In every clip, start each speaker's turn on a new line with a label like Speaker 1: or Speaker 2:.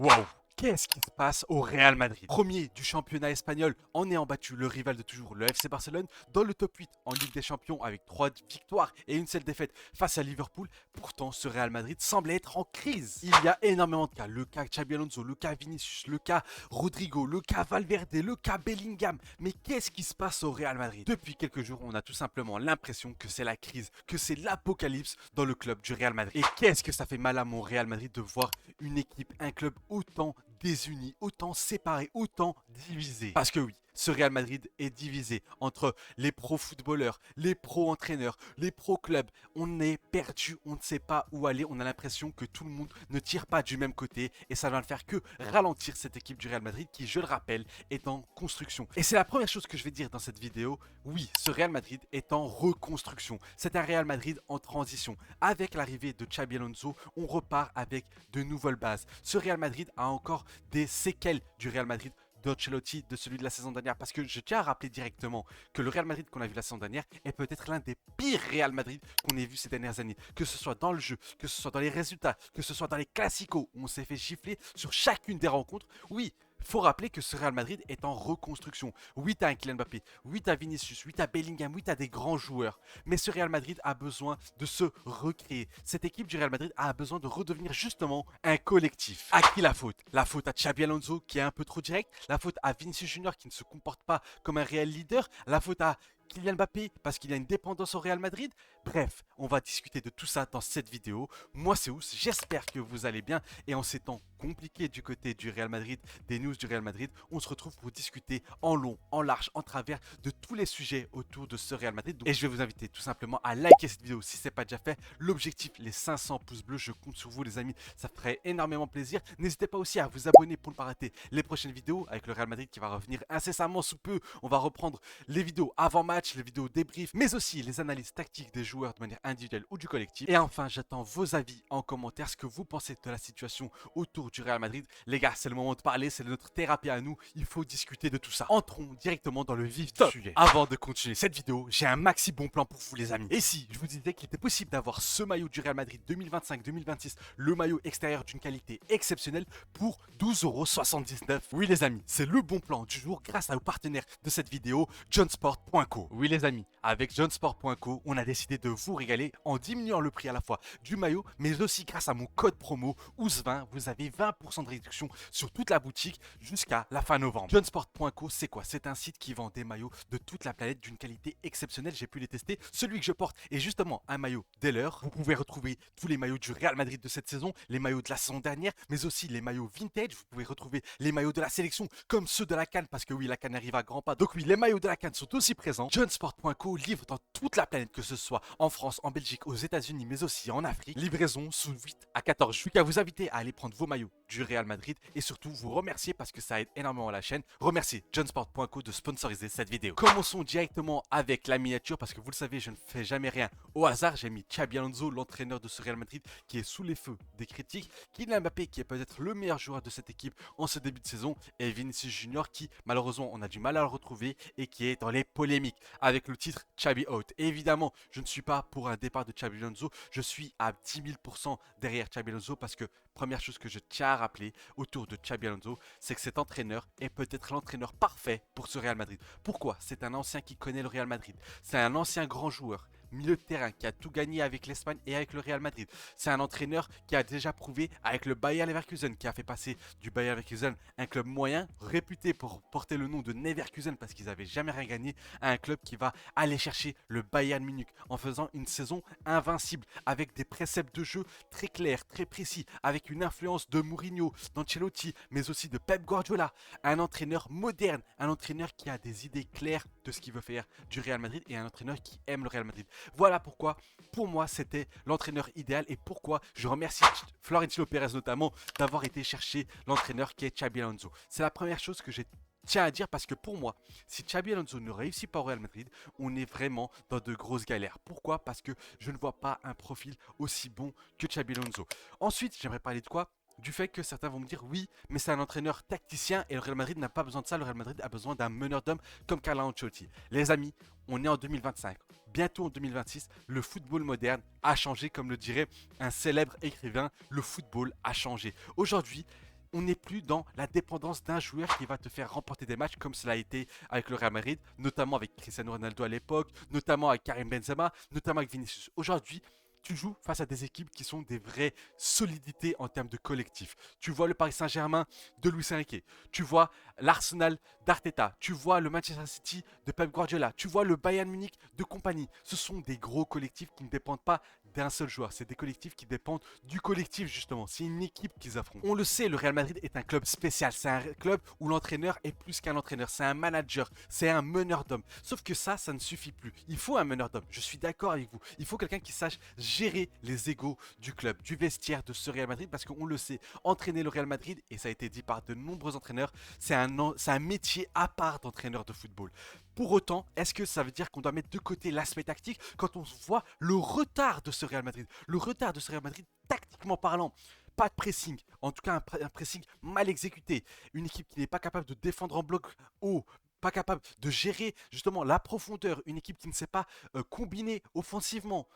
Speaker 1: Waouh! Qu'est-ce qui se passe au Real Madrid? Premier du championnat espagnol en ayant battu le rival de toujours, le FC Barcelone, dans le top 8 en Ligue des Champions avec 3 victoires et une seule défaite face à Liverpool. Pourtant, ce Real Madrid semble être en crise. Il y a énormément de cas. Le cas Xabi Alonso, le cas Vinicius, le cas Rodrigo, le cas Valverde, le cas Bellingham. Mais qu'est-ce qui se passe au Real Madrid? Depuis quelques jours, on a tout simplement l'impression que c'est la crise, que c'est l'apocalypse dans le club du Real Madrid. Et qu'est-ce que ça fait mal à mon Real Madrid de voir une équipe, un club autant désunis, autant séparés, autant divisés. Parce que oui, ce Real Madrid est divisé entre les pro-footballeurs, les pro-entraîneurs, les pro-clubs. On est perdu, on ne sait pas où aller. On a l'impression que tout le monde ne tire pas du même côté et ça ne va ne faire que ralentir cette équipe du Real Madrid qui, je le rappelle, est en construction. Et c'est la première chose que je vais dire dans cette vidéo. Oui, ce Real Madrid est en reconstruction. C'est un Real Madrid en transition. Avec l'arrivée de Xabi Alonso, on repart avec de nouvelles bases. Ce Real Madrid a encore des séquelles du Real Madrid d'Ancelotti, de celui de la saison dernière. Parce que je tiens à rappeler directement que le Real Madrid qu'on a vu la saison dernière est peut-être l'un des pires Real Madrid qu'on ait vu ces dernières années. Que ce soit dans le jeu, que ce soit dans les résultats, que ce soit dans les classicos où on s'est fait gifler sur chacune des rencontres. Oui, faut rappeler que ce Real Madrid est en reconstruction. Oui, t'as un Kylian Mbappé, oui, t'as Vinicius, oui, t'as Bellingham, oui, t'as des grands joueurs. Mais ce Real Madrid a besoin de se recréer. Cette équipe du Real Madrid a besoin de redevenir justement un collectif. À qui la faute? La faute à Xabi Alonso qui est un peu trop direct, la faute à Vinicius Junior qui ne se comporte pas comme un réel leader, la faute à Kylian Mbappé parce qu'il a une dépendance au Real Madrid. Bref, on va discuter de tout ça dans cette vidéo. Moi c'est Ous, j'espère que vous allez bien et en ces temps compliqués du côté du Real Madrid, des news du Real Madrid, on se retrouve pour discuter en long, en large, en travers de tous les sujets autour de ce Real Madrid. Et je vais vous inviter tout simplement à liker cette vidéo si ce n'est pas déjà fait. L'objectif, les 500 pouces bleus, je compte sur vous les amis, ça ferait énormément plaisir. N'hésitez pas aussi à vous abonner pour ne pas rater les prochaines vidéos avec le Real Madrid qui va revenir incessamment sous peu. On va reprendre les vidéos avant match, les vidéos débrief, mais aussi les analyses tactiques des joueurs de manière individuelle ou du collectif. Et enfin, j'attends vos avis en commentaire, ce que vous pensez de la situation autour du Real Madrid. Les gars, c'est le moment de parler, c'est notre thérapie à nous, il faut discuter de tout ça. Entrons directement dans le vif du sujet. Avant de continuer cette vidéo, j'ai un maxi bon plan pour vous les amis. Et si je vous disais qu'il était possible d'avoir ce maillot du Real Madrid 2025-2026, le maillot extérieur d'une qualité exceptionnelle pour 12,79 €. Oui les amis, c'est le bon plan du jour grâce au partenaire de cette vidéo, johnsport.co. Oui les amis, avec johnsport.co, on a décidé de vous régaler en diminuant le prix à la fois du maillot, mais aussi grâce à mon code promo OUS20, vous avez 20% de réduction sur toute la boutique jusqu'à la fin novembre. Johnsport.co, c'est quoi? C'est un site qui vend des maillots de toute la planète d'une qualité exceptionnelle. J'ai pu les tester. Celui que je porte est justement un maillot Deller. Vous pouvez retrouver tous les maillots du Real Madrid de cette saison, les maillots de la saison dernière, mais aussi les maillots vintage. Vous pouvez retrouver les maillots de la sélection comme ceux de la CAN, parce que oui, la CAN arrive à grands pas. Donc oui, les maillots de la CAN sont aussi présents. Johnsport.co livre dans toute la planète, que ce soit en France, en Belgique, aux États-Unis, mais aussi en Afrique. Livraison sous 8 à 14 jours. Je suis qu'à vous inviter à aller prendre vos maillots du Real Madrid et surtout vous remercier parce que ça aide énormément la chaîne. Remerciez johnsport.co de sponsoriser cette vidéo. Commençons directement avec la miniature parce que vous le savez, je ne fais jamais rien au hasard. J'ai mis Xabi Alonso, l'entraîneur de ce Real Madrid, qui est sous les feux des critiques. Kylian Mbappé, qui est peut-être le meilleur joueur de cette équipe en ce début de saison, et Vinicius Junior, qui malheureusement on a du mal à le retrouver et qui est dans les polémiques avec le titre Xabi out. Et évidemment, je ne suis pas pour un départ de Xabi Alonso. Je suis à 10 000% derrière Xabi Alonso parce que première chose que je tiens à rappeler autour de Xabi Alonso, c'est que cet entraîneur est peut-être l'entraîneur parfait pour ce Real Madrid. Pourquoi? C'est un ancien qui connaît le Real Madrid. C'est un ancien grand joueur, milieu de terrain, qui a tout gagné avec l'Espagne et avec le Real Madrid. C'est un entraîneur qui a déjà prouvé avec le Bayer Leverkusen, qui a fait passer du Bayer Leverkusen, un club moyen, réputé pour porter le nom de Neverkusen parce qu'ils n'avaient jamais rien gagné, à un club qui va aller chercher le Bayern Munich en faisant une saison invincible, avec des préceptes de jeu très clairs, très précis, avec une influence de Mourinho, d'Ancelotti, mais aussi de Pep Guardiola. Un entraîneur moderne, un entraîneur qui a des idées claires de ce qu'il veut faire du Real Madrid et un entraîneur qui aime le Real Madrid. Voilà pourquoi, pour moi, c'était l'entraîneur idéal et pourquoi je remercie Florentino Pérez notamment d'avoir été chercher l'entraîneur qui est Xabi Alonso. C'est la première chose que j'ai tiens à dire parce que pour moi, si Xabi Alonso ne réussit pas au Real Madrid, on est vraiment dans de grosses galères. Pourquoi? Parce que je ne vois pas un profil aussi bon que Xabi Alonso. Ensuite, j'aimerais parler de quoi? Du fait que certains vont me dire oui, mais c'est un entraîneur tacticien et le Real Madrid n'a pas besoin de ça. Le Real Madrid a besoin d'un meneur d'hommes comme Carlo Ancelotti. Les amis, on est en 2025. Bientôt en 2026, le football moderne a changé, comme le dirait un célèbre écrivain. Le football a changé. Aujourd'hui, On n'est plus dans la dépendance d'un joueur qui va te faire remporter des matchs comme cela a été avec le Real Madrid, notamment avec Cristiano Ronaldo à l'époque, notamment avec Karim Benzema, notamment avec Vinicius. Aujourd'hui, tu joues face à des équipes qui sont des vraies solidités en termes de collectif. Tu vois le Paris Saint-Germain de Luis Enrique, tu vois l'Arsenal d'Arteta, tu vois le Manchester City de Pep Guardiola, tu vois le Bayern Munich de compagnie. Ce sont des gros collectifs qui ne dépendent pas d'un seul joueur, c'est des collectifs qui dépendent du collectif justement, c'est une équipe qu'ils affrontent. On le sait, le Real Madrid est un club spécial, c'est un club où l'entraîneur est plus qu'un entraîneur, c'est un manager, c'est un meneur d'hommes. Sauf que ça ne suffit plus. Il faut un meneur d'hommes, je suis d'accord avec vous. Il faut quelqu'un qui sache gérer les égos du club, du vestiaire de ce Real Madrid, parce qu'on le sait, entraîner le Real Madrid, et ça a été dit par de nombreux entraîneurs, c'est un métier à part d'entraîneur de football. Pour autant, est-ce que ça veut dire qu'on doit mettre de côté l'aspect tactique quand on voit le retard de ce Real Madrid? Le retard de ce Real Madrid, tactiquement parlant. Pas de pressing, en tout cas un pressing mal exécuté. Une équipe qui n'est pas capable de défendre en bloc haut, pas capable de gérer justement la profondeur. Une équipe qui ne sait pas combiner offensivement.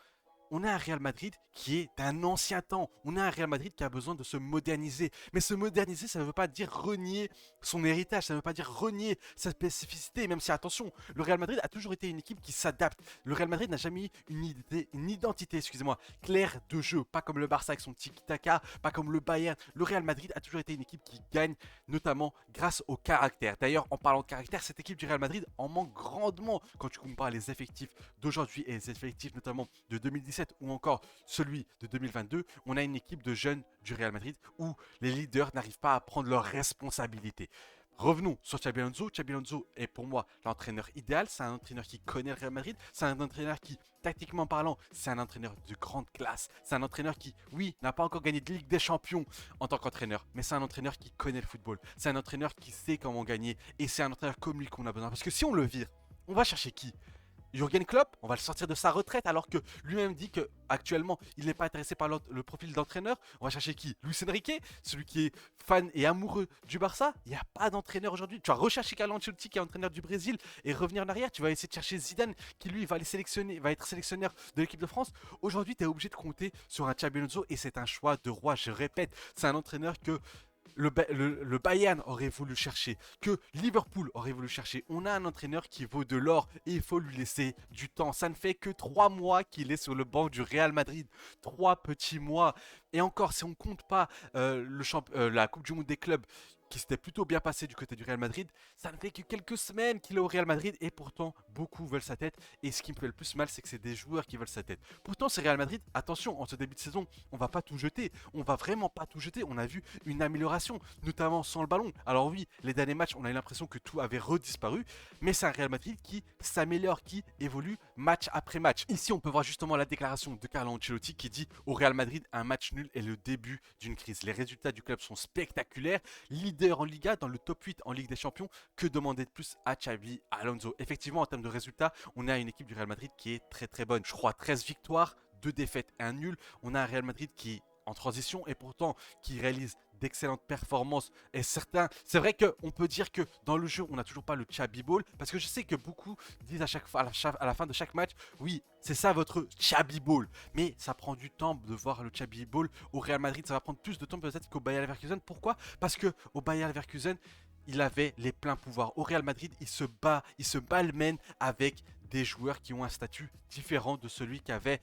Speaker 1: On a un Real Madrid qui est d'un ancien temps. On a un Real Madrid qui a besoin de se moderniser. Mais se moderniser, ça ne veut pas dire renier son héritage, ça ne veut pas dire renier sa spécificité. Même si, attention, le Real Madrid a toujours été une équipe qui s'adapte. Le Real Madrid n'a jamais eu une identité, excusez-moi, claire de jeu. Pas comme le Barça avec son tiki-taka, pas comme le Bayern. Le Real Madrid a toujours été une équipe qui gagne, notamment grâce au caractère. D'ailleurs, en parlant de caractère, cette équipe du Real Madrid en manque grandement quand tu compares les effectifs d'aujourd'hui et les effectifs notamment de 2017 ou encore celui de 2022, on a une équipe de jeunes du Real Madrid où les leaders n'arrivent pas à prendre leurs responsabilités. Revenons sur Xabi Alonso. Xabi Alonso est pour moi l'entraîneur idéal. C'est un entraîneur qui connaît le Real Madrid. C'est un entraîneur qui, tactiquement parlant, c'est un entraîneur de grande classe. C'est un entraîneur qui, oui, n'a pas encore gagné de Ligue des Champions en tant qu'entraîneur, mais c'est un entraîneur qui connaît le football. C'est un entraîneur qui sait comment gagner et c'est un entraîneur comme lui qu'on a besoin. Parce que si on le vire, on va chercher qui? Jürgen Klopp, on va le sortir de sa retraite alors que lui-même dit qu'actuellement il n'est pas intéressé par le profil d'entraîneur. On va chercher qui? Luis Enrique, celui qui est fan et amoureux du Barça. Il n'y a pas d'entraîneur aujourd'hui. Tu vas rechercher Carlo Ancelotti qui est entraîneur du Brésil et revenir en arrière. Tu vas essayer de chercher Zidane qui lui va être sélectionneur de l'équipe de France. Aujourd'hui, tu es obligé de compter sur un Xabi Alonso et c'est un choix de roi. Je répète, c'est un entraîneur que le Bayern aurait voulu chercher, que Liverpool aurait voulu chercher. On a un entraîneur qui vaut de l'or et il faut lui laisser du temps. Ça ne fait que 3 mois qu'il est sur le banc du Real Madrid. 3 petits mois. Et encore, si on ne compte pas la Coupe du Monde des clubs qui s'était plutôt bien passé du côté du Real Madrid, ça ne fait que quelques semaines qu'il est au Real Madrid et pourtant beaucoup veulent sa tête. Et ce qui me fait le plus mal, c'est que c'est des joueurs qui veulent sa tête. Pourtant, c'est Real Madrid, attention, en ce début de saison, on va pas tout jeter. On va vraiment pas tout jeter. On a vu une amélioration, notamment sans le ballon. Alors oui, les derniers matchs, on a eu l'impression que tout avait redisparu, mais c'est un Real Madrid qui s'améliore, qui évolue match après match. Ici, on peut voir justement la déclaration de Carlo Ancelotti qui dit au Real Madrid, un match nul est le début d'une crise. Les résultats du club sont spectaculaires. Leader en Liga, dans le top 8 en Ligue des Champions, que demander de plus à Xabi Alonso? Effectivement, en termes de résultats, on a une équipe du Real Madrid qui est très très bonne. Je crois 13 victoires, 2 défaites et un nul. On a un Real Madrid qui est en transition et pourtant qui réalise d'excellentes performances. Et certains, c'est vrai qu'on peut dire que dans le jeu, on n'a toujours pas le Xabi Ball, parce que je sais que beaucoup disent à chaque fois, à la fin de chaque match, oui, c'est ça votre Xabi Ball. Mais ça prend du temps de voir le Xabi Ball au Real Madrid. Ça va prendre plus de temps peut-être qu'au Bayer Leverkusen. Pourquoi? Parce que au Bayer Leverkusen, il avait les pleins pouvoirs. Au Real Madrid, il se malmène avec des joueurs qui ont un statut différent de celui qu'avait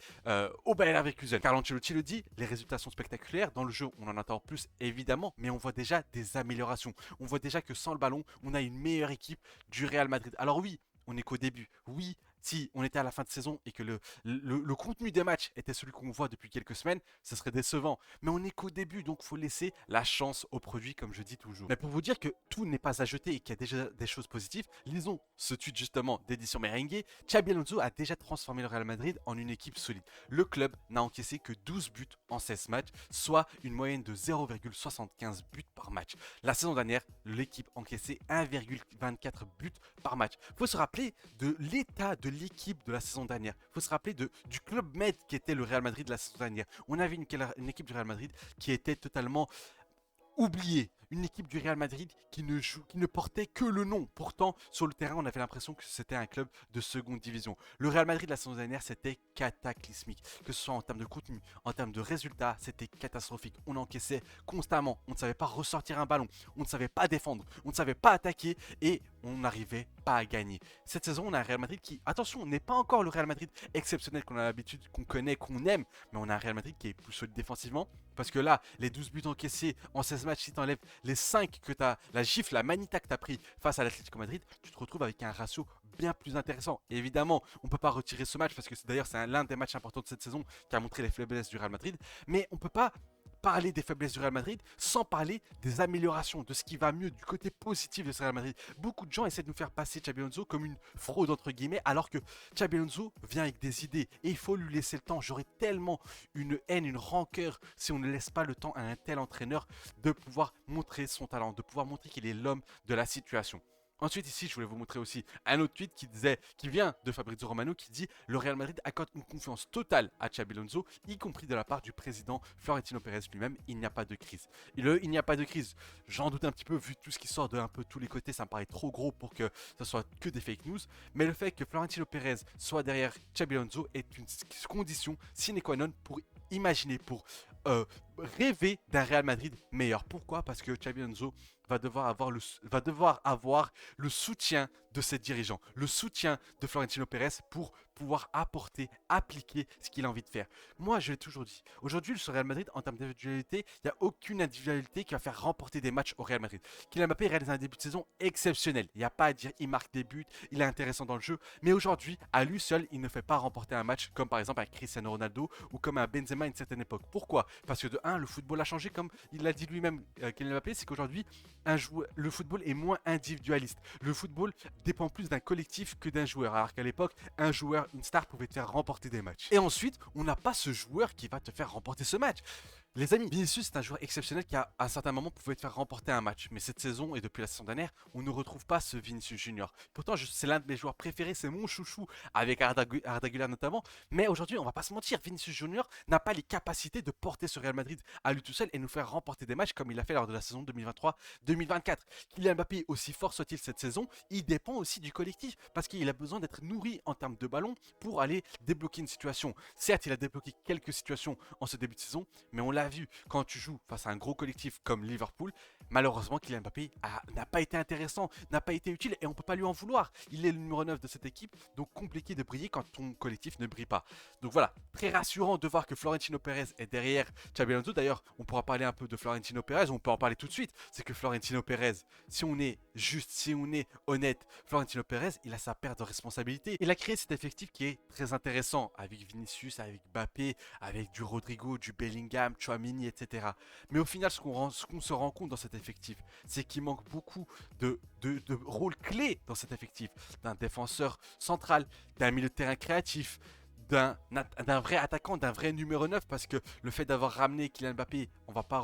Speaker 1: au Bayer Leverkusen. Carlo Ancelotti le dit, les résultats sont spectaculaires. Dans le jeu, on en attend plus évidemment, mais on voit déjà des améliorations. On voit déjà que sans le ballon, on a une meilleure équipe du Real Madrid. Alors oui, on n'est qu'au début. Oui, si on était à la fin de saison et que le contenu des matchs était celui qu'on voit depuis quelques semaines, ce serait décevant. Mais on n'est qu'au début, donc il faut laisser la chance au produit, comme je dis toujours. Mais pour vous dire que tout n'est pas à jeter et qu'il y a déjà des choses positives, lisons ce tweet justement d'édition Merengue. Xabi Alonso a déjà transformé le Real Madrid en une équipe solide. Le club n'a encaissé que 12 buts en 16 matchs, soit une moyenne de 0,75 buts par match. La saison dernière, l'équipe encaissait 1,24 buts par match. Il faut se rappeler de l'état de l'équipe de la saison dernière. Il faut se rappeler du club med qui était le Real Madrid de la saison dernière. On avait une équipe du Real Madrid qui était totalement oubliée. une équipe du Real Madrid qui ne portait que le nom. Pourtant, sur le terrain, on avait l'impression que c'était un club de seconde division. Le Real Madrid la saison dernière, c'était cataclysmique. Que ce soit en termes de contenu, en termes de résultats, c'était catastrophique. On encaissait constamment, on ne savait pas ressortir un ballon, on ne savait pas défendre, on ne savait pas attaquer et on n'arrivait pas à gagner. Cette saison, on a un Real Madrid qui, attention, n'est pas encore le Real Madrid exceptionnel qu'on a l'habitude, qu'on connaît, qu'on aime, mais on a un Real Madrid qui est plus solide défensivement. Parce que là, les 12 buts encaissés en 16 matchs, si tu enlèves les 5 que tu as, la gifle, la manita que tu as pris face à l'Atlético Madrid, tu te retrouves avec un ratio bien plus intéressant. Et évidemment, on ne peut pas retirer ce match parce que d'ailleurs, c'est l'un des matchs importants de cette saison qui a montré les faiblesses du Real Madrid. Mais on ne peut pas parler des faiblesses du Real Madrid sans parler des améliorations, de ce qui va mieux, du côté positif de ce Real Madrid. Beaucoup de gens essaient de nous faire passer Xabi Alonso comme une fraude entre guillemets, alors que Xabi Alonso vient avec des idées et il faut lui laisser le temps. J'aurais tellement une haine, une rancœur si on ne laisse pas le temps à un tel entraîneur de pouvoir montrer son talent, de pouvoir montrer qu'il est l'homme de la situation. Ensuite, ici, je voulais vous montrer aussi un autre tweet qui vient de Fabrizio Romano, qui dit « Le Real Madrid accorde une confiance totale à Xabi Alonso, y compris de la part du président Florentino Pérez lui-même. Il n'y a pas de crise. » Il n'y a pas de crise, j'en doute un petit peu, vu tout ce qui sort de un peu tous les côtés, ça me paraît trop gros pour que ce soit que des fake news. Mais le fait que Florentino Pérez soit derrière Xabi Alonso est une condition sine qua non pour imaginer, pour rêver d'un Real Madrid meilleur. Pourquoi? Parce que Xabi Alonso va devoir avoir le soutien de ses dirigeants, le soutien de Florentino Pérez pour pouvoir apporter, appliquer ce qu'il a envie de faire. Moi, je l'ai toujours dit. Aujourd'hui, le Real Madrid, en termes d'individualité, il n'y a aucune individualité qui va faire remporter des matchs au Real Madrid. Kylian Mbappé réalise un début de saison exceptionnel. Il n'y a pas à dire, il marque des buts, il est intéressant dans le jeu. Mais aujourd'hui, à lui seul, il ne fait pas remporter un match comme par exemple un Cristiano Ronaldo ou comme un Benzema à une certaine époque. Pourquoi? Parce que de 1, le football a changé, comme il l'a dit lui-même, Kylian Mbappé, c'est qu'aujourd'hui, le football est moins individualiste. Le football dépend plus d'un collectif que d'un joueur. Alors qu'à l'époque, un joueur, une star pouvait te faire remporter des matchs. Et ensuite, on n'a pas ce joueur qui va te faire remporter ce match. Les amis, Vinicius c'est un joueur exceptionnel qui à un certain moment pouvait te faire remporter un match. Mais cette saison et depuis la saison dernière, on ne retrouve pas ce Vinicius Junior. Pourtant, c'est l'un de mes joueurs préférés, c'est mon chouchou, avec Arda Güler notamment. Mais aujourd'hui, on va pas se mentir, Vinicius Junior n'a pas les capacités de porter ce Real Madrid à lui tout seul et nous faire remporter des matchs comme il a fait lors de la saison 2023-2024. Kylian Mbappé, aussi fort soit-il cette saison, il dépend aussi du collectif parce qu'il a besoin d'être nourri en termes de ballon pour aller débloquer une situation. Certes, il a débloqué quelques situations en ce début de saison, mais on l'a vu, quand tu joues face à un gros collectif comme Liverpool, malheureusement Kylian Mbappé n'a pas été intéressant, n'a pas été utile et on ne peut pas lui en vouloir. Il est le numéro 9 de cette équipe, donc compliqué de briller quand ton collectif ne brille pas. Donc voilà, très rassurant de voir que Florentino Pérez est derrière Xabi Alonso. D'ailleurs, on pourra parler un peu de Florentino Pérez, on peut en parler tout de suite. C'est que Florentino Pérez, si on est juste, si on est honnête, Florentino Pérez, il a sa part de responsabilité. Il a créé cet effectif qui est très intéressant avec Vinicius, avec Mbappé, avec du Rodrigo, du Bellingham, Tchouaméni, etc. Mais au final, ce qu'on se rend compte dans cet effectif, c'est qu'il manque beaucoup de rôles clés dans cet effectif. D'un défenseur central, d'un milieu de terrain créatif, d'un vrai attaquant, d'un vrai numéro 9, parce que le fait d'avoir ramené Kylian Mbappé, on va pas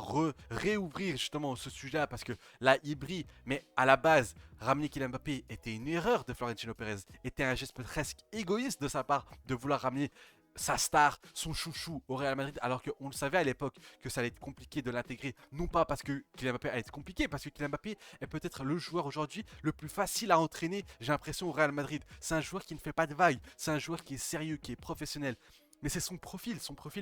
Speaker 1: réouvrir justement ce sujet-là, parce que là, il brille, mais à la base, ramener Kylian Mbappé était une erreur de Florentino Pérez, était un geste presque égoïste de sa part de vouloir ramener sa star, son chouchou au Real Madrid, alors qu'on le savait à l'époque que ça allait être compliqué de l'intégrer, non pas parce que Kylian Mbappé allait être compliqué, parce que Kylian Mbappé est peut-être le joueur aujourd'hui le plus facile à entraîner, j'ai l'impression, au Real Madrid. C'est un joueur qui ne fait pas de vagues, c'est un joueur qui est sérieux, qui est professionnel. Mais c'est son profil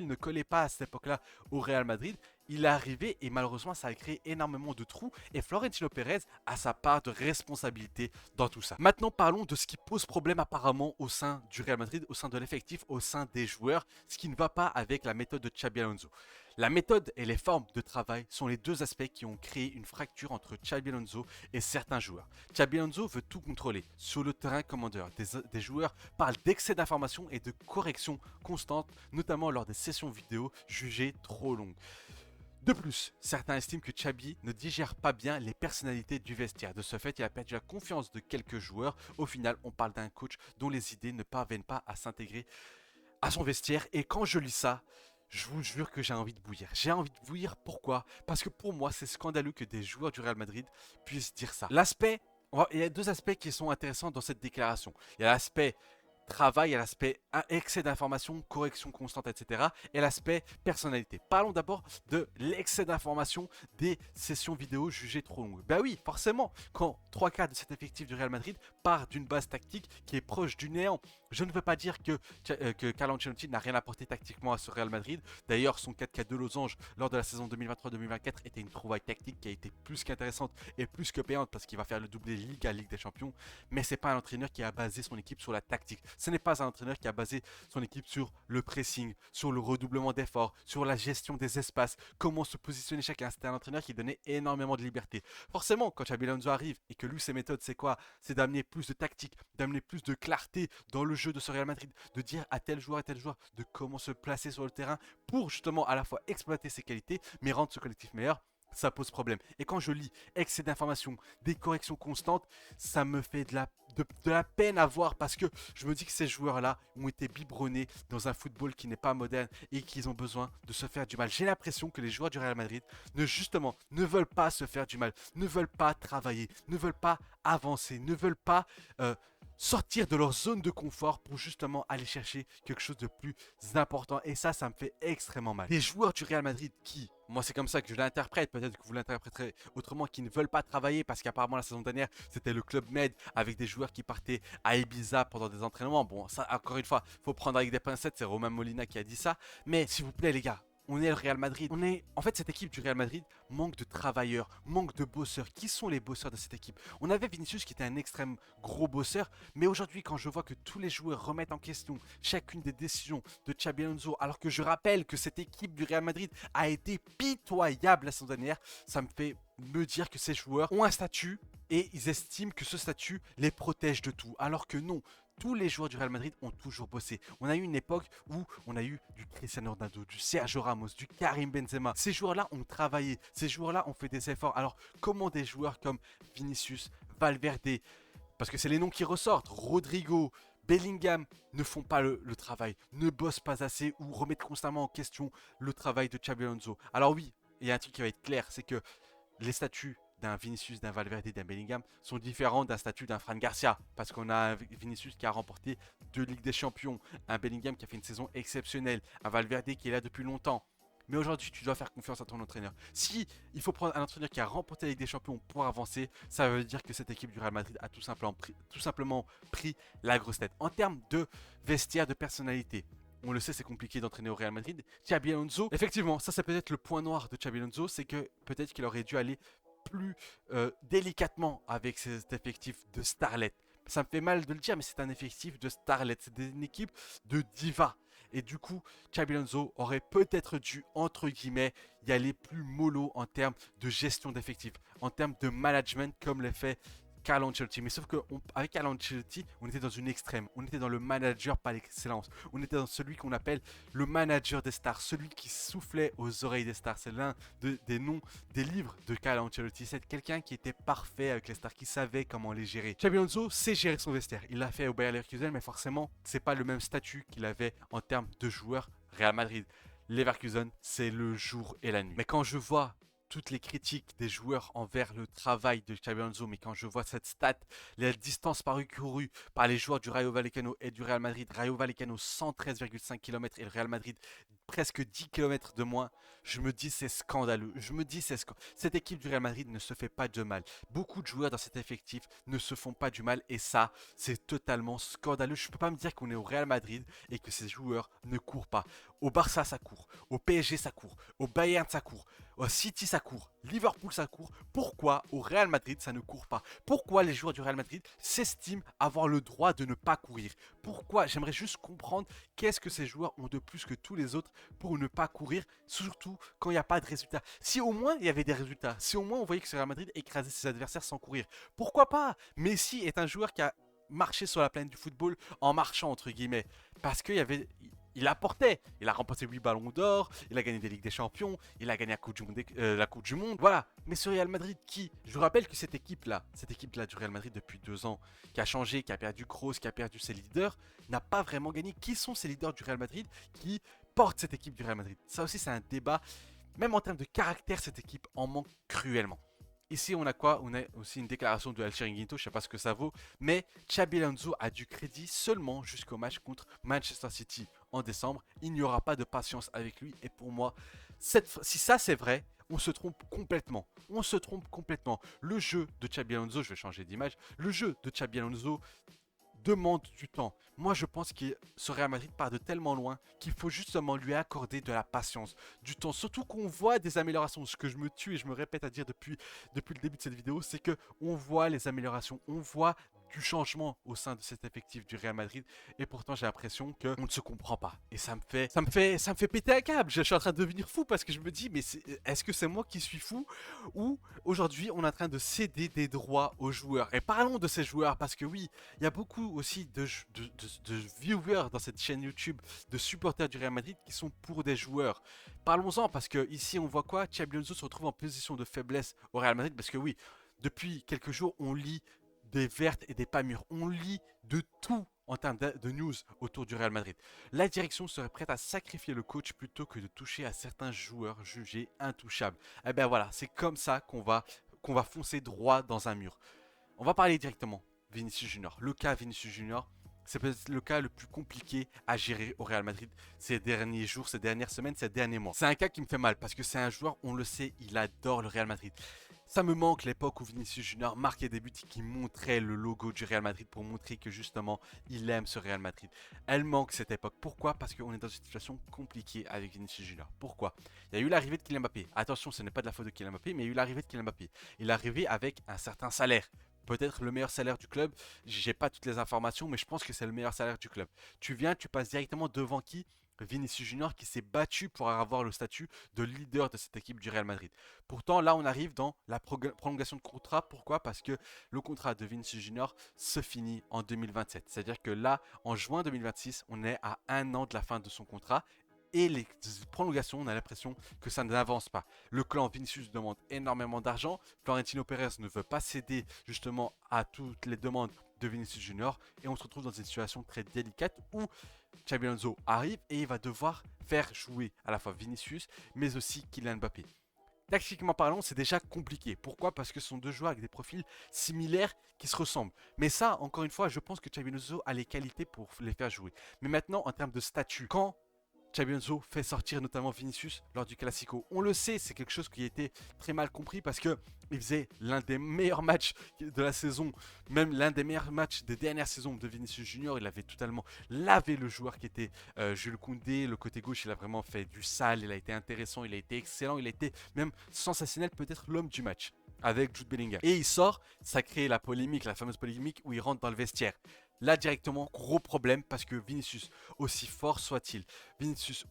Speaker 1: ne collait pas à cette époque-là au Real Madrid. Il est arrivé et malheureusement ça a créé énormément de trous et Florentino Pérez a sa part de responsabilité dans tout ça. Maintenant parlons de ce qui pose problème apparemment au sein du Real Madrid, au sein de l'effectif, au sein des joueurs, ce qui ne va pas avec la méthode de Xabi Alonso. La méthode et les formes de travail sont les deux aspects qui ont créé une fracture entre Xabi Alonso et certains joueurs. Xabi Alonso veut tout contrôler sur le terrain commandeur. Des joueurs parlent d'excès d'informations et de corrections constantes, notamment lors des sessions vidéo jugées trop longues. De plus, certains estiment que Xabi ne digère pas bien les personnalités du vestiaire. De ce fait, il a perdu la confiance de quelques joueurs. Au final, on parle d'un coach dont les idées ne parviennent pas à s'intégrer à son vestiaire. Et quand je lis ça, je vous jure que j'ai envie de bouillir. J'ai envie de bouillir, pourquoi? Parce que pour moi, c'est scandaleux que des joueurs du Real Madrid puissent dire ça. Il y a deux aspects qui sont intéressants dans cette déclaration. Il y a l'aspect travail, il y a l'aspect excès d'informations, correction constante, etc. Et l'aspect personnalité. Parlons d'abord de l'excès d'informations des sessions vidéo jugées trop longues. Ben oui, forcément, quand 3/4 de cet effectif du Real Madrid part d'une base tactique qui est proche du néant. Je ne veux pas dire que Carlo Ancelotti n'a rien apporté tactiquement à ce Real Madrid. D'ailleurs, son 4-4 de losange lors de la saison 2023-2024 était une trouvaille tactique qui a été plus qu'intéressante et plus que payante parce qu'il va faire le doublé Ligue des Champions. Mais c'est pas un entraîneur qui a basé son équipe sur la tactique. Ce n'est pas un entraîneur qui a basé son équipe sur le pressing, sur le redoublement d'efforts, sur la gestion des espaces, comment se positionner chacun. C'était un entraîneur qui donnait énormément de liberté. Forcément, quand Xabi Alonso arrive et que lui, ses méthodes, c'est quoi? C'est d'amener plus de tactique, d'amener plus de clarté dans le jeu de ce Real Madrid, de dire à tel joueur de comment se placer sur le terrain pour justement à la fois exploiter ses qualités, mais rendre ce collectif meilleur. Ça pose problème. Et quand je lis excès d'informations, des corrections constantes, ça me fait de la peine à voir parce que je me dis que ces joueurs-là ont été biberonnés dans un football qui n'est pas moderne et qu'ils ont besoin de se faire du mal. J'ai l'impression que les joueurs du Real Madrid ne veulent pas se faire du mal, ne veulent pas travailler, ne veulent pas avancer, ne veulent pas sortir de leur zone de confort pour justement aller chercher quelque chose de plus important. Et ça me fait extrêmement mal. Les joueurs du Real Madrid qui, moi c'est comme ça que je l'interprète, peut-être que vous l'interpréterez autrement, qui ne veulent pas travailler parce qu'apparemment la saison dernière c'était le Club Med avec des joueurs qui partaient à Ibiza pendant des entraînements. Bon, ça encore une fois, faut prendre avec des pincettes, c'est Romain Molina qui a dit ça. Mais s'il vous plaît les gars, on est le Real Madrid. En fait, cette équipe du Real Madrid manque de travailleurs, manque de bosseurs. Qui sont les bosseurs de cette équipe? On avait Vinicius qui était un extrême gros bosseur, mais aujourd'hui, quand je vois que tous les joueurs remettent en question chacune des décisions de Xabi Alonso, alors que je rappelle que cette équipe du Real Madrid a été pitoyable la saison dernière, ça me fait me dire que ces joueurs ont un statut et ils estiment que ce statut les protège de tout, alors que non. Tous les joueurs du Real Madrid ont toujours bossé. On a eu une époque où on a eu du Cristiano Ronaldo, du Sergio Ramos, du Karim Benzema. Ces joueurs-là ont travaillé, ces joueurs-là ont fait des efforts. Alors comment des joueurs comme Vinicius, Valverde, parce que c'est les noms qui ressortent, Rodrigo, Bellingham ne font pas le travail, ne bossent pas assez ou remettent constamment en question le travail de Xabi Alonso. Alors oui, il y a un truc qui va être clair, c'est que les statuts d'un Vinicius, d'un Valverde, d'un Bellingham sont différents d'un statut d'un Fran Garcia. Parce qu'on a un Vinicius qui a remporté 2 Ligues des Champions, un Bellingham qui a fait une saison exceptionnelle, un Valverde qui est là depuis longtemps. Mais aujourd'hui, tu dois faire confiance à ton entraîneur. Si il faut prendre un entraîneur qui a remporté la Ligue des Champions pour avancer, ça veut dire que cette équipe du Real Madrid a tout simplement pris la grosse tête. En termes de vestiaire, de personnalité, on le sait, c'est compliqué d'entraîner au Real Madrid. Xabi Alonso, effectivement, ça c'est peut-être le point noir de Xabi Alonso, c'est que peut-être qu'il aurait dû aller plus délicatement avec cet effectif de starlet. Ça me fait mal de le dire, mais c'est un effectif de starlet. C'est une équipe de diva. Et du coup, Xabi Alonso aurait peut-être dû, entre guillemets, y aller plus mollo en termes de gestion d'effectifs, en termes de management, comme l'a fait Carlo Ancelotti. Mais sauf qu'avec Carlo Ancelotti, on était dans une extrême. On était dans le manager par l'excellence. On était dans celui qu'on appelle le manager des stars. Celui qui soufflait aux oreilles des stars. C'est l'un des noms des livres de Carlo Ancelotti. C'est quelqu'un qui était parfait avec les stars, qui savait comment les gérer. Xabi Alonso sait gérer son vestiaire. Il l'a fait au Bayer Leverkusen, mais forcément, c'est pas le même statut qu'il avait en termes de joueur Real Madrid. Leverkusen, c'est le jour et la nuit. Mais quand je vois toutes les critiques des joueurs envers le travail de Xabi Alonso, mais quand je vois cette stat, la distance parcourue par les joueurs du Rayo Vallecano et du Real Madrid, Rayo Vallecano 113,5 km et le Real Madrid presque 10 km de moins, je me dis c'est scandaleux. Cette équipe du Real Madrid ne se fait pas de mal. Beaucoup de joueurs dans cet effectif ne se font pas du mal et ça, c'est totalement scandaleux. Je ne peux pas me dire qu'on est au Real Madrid et que ces joueurs ne courent pas. Au Barça, ça court. Au PSG, ça court. Au Bayern, ça court. Au City, ça court. Liverpool, ça court. Pourquoi au Real Madrid, ça ne court pas? Pourquoi les joueurs du Real Madrid s'estiment avoir le droit de ne pas courir? Pourquoi? J'aimerais juste comprendre qu'est-ce que ces joueurs ont de plus que tous les autres pour ne pas courir, surtout quand il n'y a pas de résultats. Si au moins il y avait des résultats, si au moins on voyait que ce Real Madrid écrasait ses adversaires sans courir, pourquoi pas? Messi est un joueur qui a marché sur la planète du football en marchant entre guillemets, parce qu'il y avait... Il apportait, il a remporté 8 ballons d'or, il a gagné des Ligues des Champions, il a gagné la Coupe du Monde, voilà. Mais ce Real Madrid qui, je vous rappelle que cette équipe-là du Real Madrid depuis 2 ans, qui a changé, qui a perdu Kroos, qui a perdu ses leaders, n'a pas vraiment gagné. Qui sont ces leaders du Real Madrid qui portent cette équipe du Real Madrid? Ça aussi c'est un débat, même en termes de caractère, cette équipe en manque cruellement. Ici, on a quoi? On a aussi une déclaration de El Chiringuito, je ne sais pas ce que ça vaut, mais Xabi Alonso a du crédit seulement jusqu'au match contre Manchester City en décembre. Il n'y aura pas de patience avec lui, et pour moi, si ça c'est vrai, on se trompe complètement. On se trompe complètement. Le jeu de Xabi Alonso, je vais changer d'image, le jeu de Xabi Alonso demande du temps. Moi, je pense que ce Real Madrid part de tellement loin qu'il faut justement lui accorder de la patience, du temps. Surtout qu'on voit des améliorations. Ce que je me tue et je me répète à dire depuis le début de cette vidéo, c'est que on voit les améliorations, on voit du changement au sein de cet effectif du Real Madrid et pourtant j'ai l'impression qu'on ne se comprend pas et ça me fait péter un câble. Je suis en train de devenir fou parce que je me dis mais est-ce que c'est moi qui suis fou ou aujourd'hui on est en train de céder des droits aux joueurs. Et parlons de ces joueurs parce que oui, il y a beaucoup aussi de viewers dans cette chaîne YouTube, de supporters du Real Madrid qui sont pour des joueurs. Parlons-en parce que ici on voit quoi? Xabi Alonso se retrouve en position de faiblesse au Real Madrid parce que oui, depuis quelques jours on lit des vertes et des pas mûres. On lit de tout en termes de news autour du Real Madrid. La direction serait prête à sacrifier le coach plutôt que de toucher à certains joueurs jugés intouchables. Et ben voilà, c'est comme ça qu'on va foncer droit dans un mur. On va parler directement Vinicius Junior. Le cas Vinicius Junior, c'est peut-être le cas le plus compliqué à gérer au Real Madrid ces derniers jours, ces dernières semaines, ces derniers mois. C'est un cas qui me fait mal parce que c'est un joueur, on le sait, il adore le Real Madrid. Ça me manque l'époque où Vinicius Junior marquait des buts et qui montrait le logo du Real Madrid pour montrer que justement il aime ce Real Madrid. Elle manque cette époque. Pourquoi? Parce qu'on est dans une situation compliquée avec Vinicius Junior. Pourquoi? Il y a eu l'arrivée de Kylian Mbappé. Attention, ce n'est pas de la faute de Kylian Mbappé, mais il y a eu l'arrivée de Kylian Mbappé. Il est arrivé avec un certain salaire. Peut-être le meilleur salaire du club. J'ai pas toutes les informations, mais je pense que c'est le meilleur salaire du club. Tu viens, tu passes directement devant qui? Vinicius Junior qui s'est battu pour avoir le statut de leader de cette équipe du Real Madrid. Pourtant, là, on arrive dans la prolongation de contrat. Pourquoi? Parce que le contrat de Vinicius Junior se finit en 2027. C'est-à-dire que là, en juin 2026, on est à un an de la fin de son contrat. Et les prolongations, on a l'impression que ça n'avance pas. Le clan Vinicius demande énormément d'argent. Florentino Pérez ne veut pas céder justement à toutes les demandes de Vinicius Junior. Et on se retrouve dans une situation très délicate où Xabi Alonso arrive et il va devoir faire jouer à la fois Vinicius mais aussi Kylian Mbappé. Tactiquement parlant, c'est déjà compliqué. Pourquoi? Parce que ce sont deux joueurs avec des profils similaires qui se ressemblent. Mais ça, encore une fois, je pense que Xabi Alonso a les qualités pour les faire jouer. Mais maintenant, en termes de statut, quand Xabi Alonso fait sortir notamment Vinicius lors du Classico. On le sait, c'est quelque chose qui a été très mal compris parce que il faisait l'un des meilleurs matchs de la saison, même l'un des meilleurs matchs des dernières saisons de Vinicius Junior. Il avait totalement lavé le joueur qui était Jules Koundé. Le côté gauche, il a vraiment fait du sale, il a été intéressant, il a été excellent, il a été même sensationnel, peut-être l'homme du match avec Jude Bellingham. Et il sort, ça crée la polémique, la fameuse polémique où il rentre dans le vestiaire. Là directement, gros problème parce que Vinicius, aussi fort soit-il, Vinicius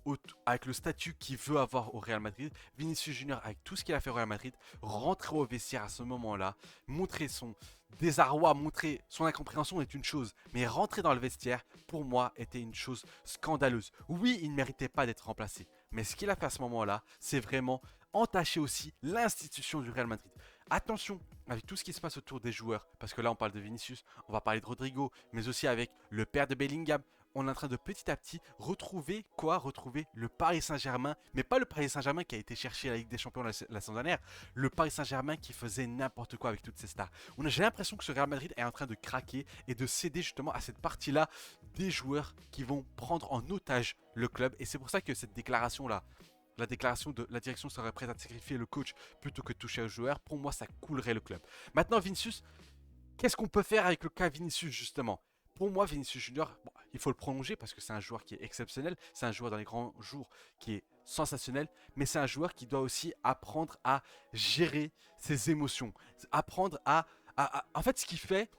Speaker 1: avec le statut qu'il veut avoir au Real Madrid, Vinicius Junior avec tout ce qu'il a fait au Real Madrid, rentrer au vestiaire à ce moment-là, montrer son désarroi, montrer son incompréhension est une chose, mais rentrer dans le vestiaire, pour moi, était une chose scandaleuse. Oui, il ne méritait pas d'être remplacé, mais ce qu'il a fait à ce moment-là, c'est vraiment entacher aussi l'institution du Real Madrid. Attention avec tout ce qui se passe autour des joueurs, parce que là on parle de Vinicius, on va parler de Rodrigo, mais aussi avec le père de Bellingham. On est en train de petit à petit retrouver quoi? Retrouver le Paris Saint-Germain, mais pas le Paris Saint-Germain qui a été chercher à la Ligue des Champions la saison dernière, le Paris Saint-Germain qui faisait n'importe quoi avec toutes ces stars. J'ai l'impression que ce Real Madrid est en train de craquer et de céder justement à cette partie-là des joueurs qui vont prendre en otage le club, et c'est pour ça que cette déclaration-là, la déclaration de la direction serait prête à sacrifier le coach plutôt que de toucher au joueur, pour moi ça coulerait le club. Maintenant Vinicius, qu'est-ce qu'on peut faire avec le cas Vinicius justement? Pour moi Vinicius Junior, bon, il faut le prolonger parce que c'est un joueur qui est exceptionnel, c'est un joueur dans les grands jours qui est sensationnel, mais c'est un joueur qui doit aussi apprendre à gérer ses émotions, apprendre en fait ce qu'il fait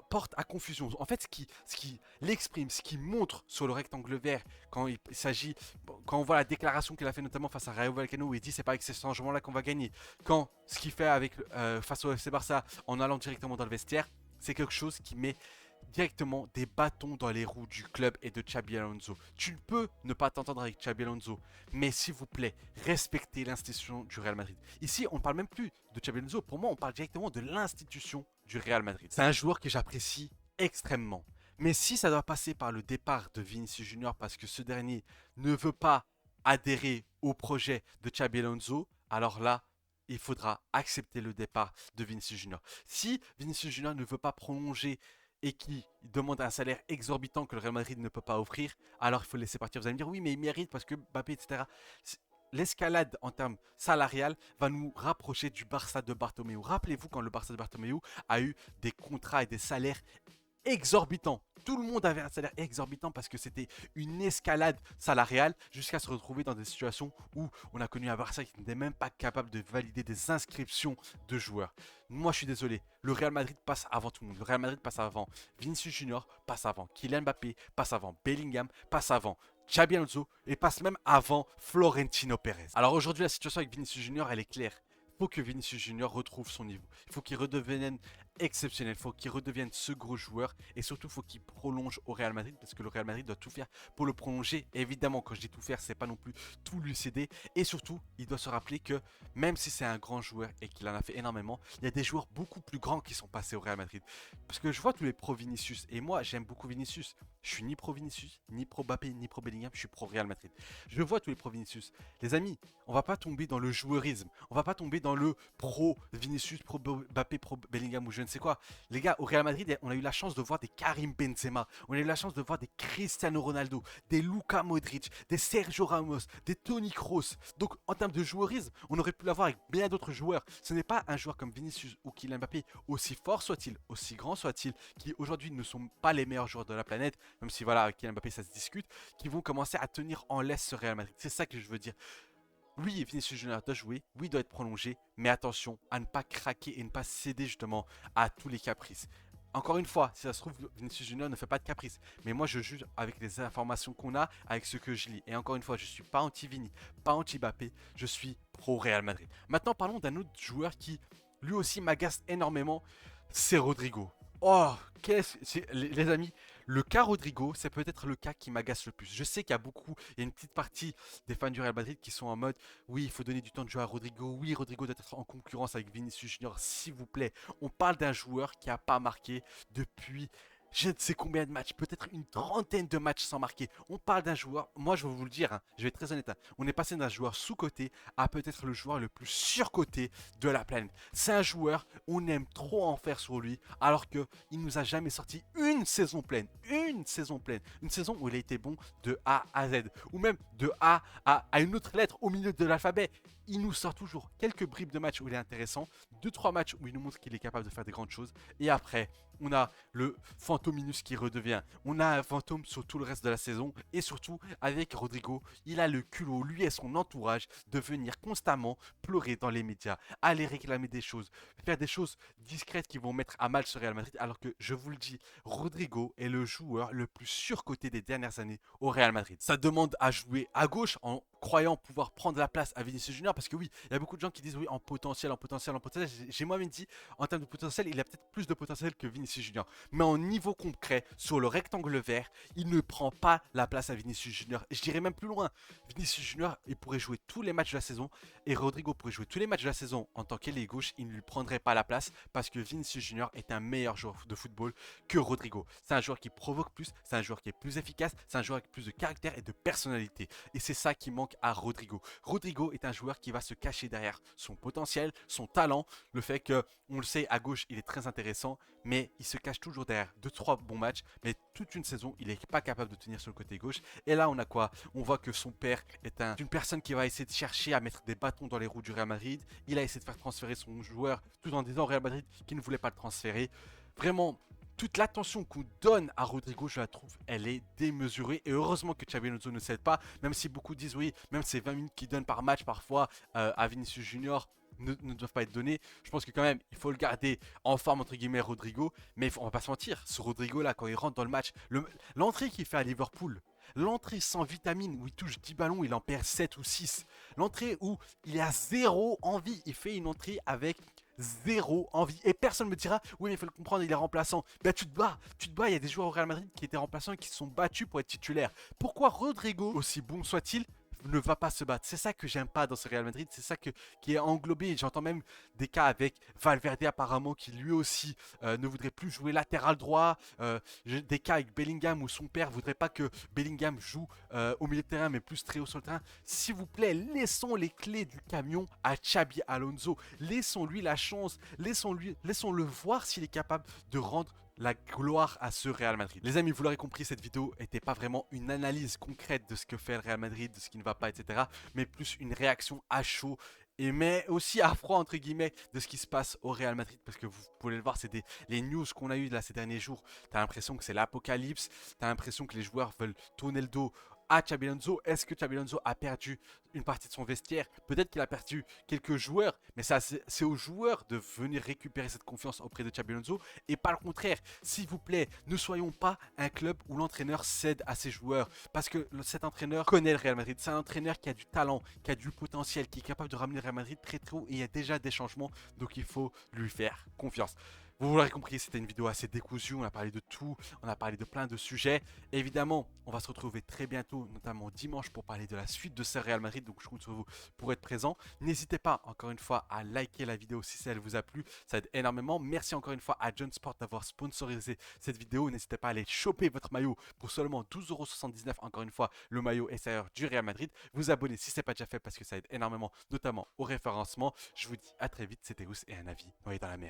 Speaker 1: porte à confusion. En fait, ce qui l'exprime, ce qui montre sur le rectangle vert quand il s'agit, quand on voit la déclaration qu'il a fait notamment face à Rayo Vallecano où il dit c'est pas avec ces changements-là qu'on va gagner. Quand ce qu'il fait avec face au FC Barça en allant directement dans le vestiaire, c'est quelque chose qui met directement des bâtons dans les roues du club et de Xabi Alonso. Tu ne peux ne pas t'entendre avec Xabi Alonso, mais s'il vous plaît, respectez l'institution du Real Madrid. Ici, on ne parle même plus de Xabi Alonso. Pour moi, on parle directement de l'institution du Real Madrid. C'est un joueur que j'apprécie extrêmement. Mais si ça doit passer par le départ de Vinicius Junior parce que ce dernier ne veut pas adhérer au projet de Xabi Alonso, alors là, il faudra accepter le départ de Vinicius Junior. Si Vinicius Junior ne veut pas prolonger et qui demande un salaire exorbitant que le Real Madrid ne peut pas offrir, alors il faut le laisser partir. Vous allez me dire, oui, mais il mérite parce que Mbappé, etc. L'escalade en termes salarial va nous rapprocher du Barça de Bartomeu. Rappelez-vous quand le Barça de Bartomeu a eu des contrats et des salaires exorbitant. Tout le monde avait un salaire exorbitant parce que c'était une escalade salariale jusqu'à se retrouver dans des situations où on a connu un Barça qui n'était même pas capable de valider des inscriptions de joueurs. Moi, je suis désolé. Le Real Madrid passe avant tout le monde. Le Real Madrid passe avant Vinicius Junior, passe avant Kylian Mbappé, passe avant Bellingham, passe avant Xabi Alonso et passe même avant Florentino Pérez. Alors aujourd'hui, la situation avec Vinicius Junior, elle est claire. Il faut que Vinicius Junior retrouve son niveau. Il faut qu'il redevienne exceptionnel. Il faut qu'il redevienne ce gros joueur. Et surtout, il faut qu'il prolonge au Real Madrid. Parce que le Real Madrid doit tout faire pour le prolonger. Évidemment, quand je dis tout faire, c'est pas non plus tout lui céder. Et surtout, il doit se rappeler que même si c'est un grand joueur et qu'il en a fait énormément, il y a des joueurs beaucoup plus grands qui sont passés au Real Madrid. Parce que je vois tous les pro Vinicius. Et moi, j'aime beaucoup Vinicius. Je suis ni pro Vinicius, ni pro Mbappé, ni pro Bellingham. Je suis pro Real Madrid. Je vois tous les pro Vinicius. Les amis, on va pas tomber dans le joueurisme. On va pas tomber dans le pro Vinicius, pro Mbappé, pro Bellingham ou je ne sais quoi. Les gars, au Real Madrid, on a eu la chance de voir des Karim Benzema, on a eu la chance de voir des Cristiano Ronaldo, des Luka Modric, des Sergio Ramos, des Toni Kroos. Donc en termes de joueurisme, on aurait pu l'avoir avec bien d'autres joueurs. Ce n'est pas un joueur comme Vinicius ou Kylian Mbappé, aussi fort soit-il, aussi grand soit-il, qui aujourd'hui ne sont pas les meilleurs joueurs de la planète, même si voilà, avec Kylian Mbappé ça se discute, qui vont commencer à tenir en laisse ce Real Madrid. C'est ça que je veux dire. Oui, Vinicius Junior doit jouer, oui, il doit être prolongé, mais attention à ne pas craquer et ne pas céder justement à tous les caprices. Encore une fois, si ça se trouve, Vinicius Junior ne fait pas de caprice. Mais moi, je juge avec les informations qu'on a, avec ce que je lis. Et encore une fois, je ne suis pas anti-Vini, pas anti-Mbappé, je suis pro-Real Madrid. Maintenant, parlons d'un autre joueur qui, lui aussi, m'agace énormément, c'est Rodrigo. Oh, les amis, le cas Rodrigo, c'est peut-être le cas qui m'agace le plus. Je sais qu'il y a il y a une petite partie des fans du Real Madrid qui sont en mode, oui, il faut donner du temps de jeu à Rodrigo, oui, Rodrigo doit être en concurrence avec Vinicius Junior, s'il vous plaît. On parle d'un joueur qui n'a pas marqué depuis je ne sais combien de matchs, peut-être une trentaine de matchs sans marquer. On parle d'un joueur, moi je vais vous le dire, hein, je vais être très honnête, hein, on est passé d'un joueur sous-coté à peut-être le joueur le plus surcoté de la planète. C'est un joueur, on aime trop en faire sur lui, alors qu'il nous a jamais sorti une saison pleine, une saison pleine, une saison où il a été bon de A à Z, ou même de A à une autre lettre au milieu de l'alphabet. Il nous sort toujours quelques bribes de matchs où il est intéressant, 2-3 matchs où il nous montre qu'il est capable de faire des grandes choses, et après, on a le Fantominus qui redevient. On a un fantôme sur tout le reste de la saison. Et surtout, avec Rodrigo, il a le culot, lui et son entourage, de venir constamment pleurer dans les médias, aller réclamer des choses, faire des choses discrètes qui vont mettre à mal ce Real Madrid. Alors que, je vous le dis, Rodrigo est le joueur le plus surcoté des dernières années au Real Madrid. Ça demande à jouer à gauche en croyant pouvoir prendre la place à Vinicius Junior. Parce que oui, il y a beaucoup de gens qui disent oui, en potentiel, en potentiel, en potentiel. J'ai moi-même dit, en termes de potentiel, il a peut-être plus de potentiel que Vinicius Junior. Mais en niveau concret, sur le rectangle vert, il ne prend pas la place à Vinicius Junior. Je dirais même plus loin. Vinicius Junior, il pourrait jouer tous les matchs de la saison et Rodrigo pourrait jouer tous les matchs de la saison en tant qu'ailier gauche. Il ne lui prendrait pas la place parce que Vinicius Junior est un meilleur joueur de football que Rodrigo. C'est un joueur qui provoque plus, c'est un joueur qui est plus efficace, c'est un joueur avec plus de caractère et de personnalité. Et c'est ça qui manque à Rodrigo. Rodrigo est un joueur qui va se cacher derrière son potentiel, son talent, le fait que, on le sait, à gauche, il est très intéressant, mais il se cache toujours derrière 2-3 bons matchs, mais toute une saison, il n'est pas capable de tenir sur le côté gauche. Et là, on a quoi? On voit que son père est une personne qui va essayer de chercher à mettre des bâtons dans les roues du Real Madrid. Il a essayé de faire transférer son joueur tout en disant au Real Madrid qu'il ne voulait pas le transférer. Vraiment, toute l'attention qu'on donne à Rodrigo, je la trouve, elle est démesurée. Et heureusement que Xabi Alonso ne cède pas, même si beaucoup disent oui, même ces 20 minutes qu'il donne par match parfois à Vinicius Junior ne doivent pas être donnés. Je pense que quand même, il faut le garder en forme, entre guillemets, Rodrigo. Mais on va pas se mentir, ce Rodrigo-là, quand il rentre dans le match, l'entrée qu'il fait à Liverpool, l'entrée sans vitamine où il touche 10 ballons, il en perd 7 ou 6. L'entrée où il a zéro envie, il fait une entrée avec zéro envie. Et personne me dira, oui, mais il faut le comprendre, il est remplaçant. Ben, tu te bats. Il y a des joueurs au Real Madrid qui étaient remplaçants et qui se sont battus pour être titulaires. Pourquoi Rodrigo, aussi bon soit-il, ne va pas se battre. C'est ça que j'aime pas dans ce Real Madrid, c'est ça qui est englobé. J'entends même des cas avec Valverde apparemment qui lui aussi ne voudrait plus jouer latéral droit. Des cas avec Bellingham où son père voudrait pas que Bellingham joue au milieu de terrain mais plus très haut sur le terrain. S'il vous plaît, laissons les clés du camion à Xabi Alonso. Laissons-lui la chance, laissons-le voir s'il est capable de rendre la gloire à ce Real Madrid. Les amis, vous l'aurez compris, cette vidéo n'était pas vraiment une analyse concrète de ce que fait le Real Madrid, de ce qui ne va pas, etc. Mais plus une réaction à chaud mais aussi à froid entre guillemets de ce qui se passe au Real Madrid parce que vous pouvez le voir, c'est les news qu'on a eu là ces derniers jours. T'as l'impression que c'est l'apocalypse, t'as l'impression que les joueurs veulent tourner le dos à Xabi Alonso. Est-ce que Xabi Alonso a perdu une partie de son vestiaire? Peut-être qu'il a perdu quelques joueurs, mais ça c'est aux joueurs de venir récupérer cette confiance auprès de Xabi Alonso et pas le contraire. S'il vous plaît, ne soyons pas un club où l'entraîneur cède à ses joueurs parce que cet entraîneur connaît le Real Madrid. C'est un entraîneur qui a du talent, qui a du potentiel, qui est capable de ramener le Real Madrid très très haut et il y a déjà des changements, donc il faut lui faire confiance. Vous l'aurez compris, c'était une vidéo assez décousue, on a parlé de tout, on a parlé de plein de sujets. Évidemment, on va se retrouver très bientôt, notamment dimanche, pour parler de la suite de ce Real Madrid, donc je compte sur vous pour être présent. N'hésitez pas, encore une fois, à liker la vidéo si elle vous a plu, ça aide énormément. Merci encore une fois à John Sport d'avoir sponsorisé cette vidéo. N'hésitez pas à aller choper votre maillot pour seulement 12,79 €, encore une fois, le maillot extérieur du Real Madrid. Vous abonner si ce n'est pas déjà fait parce que ça aide énormément, notamment au référencement. Je vous dis à très vite, c'était Ous et un avis noyé dans la mer.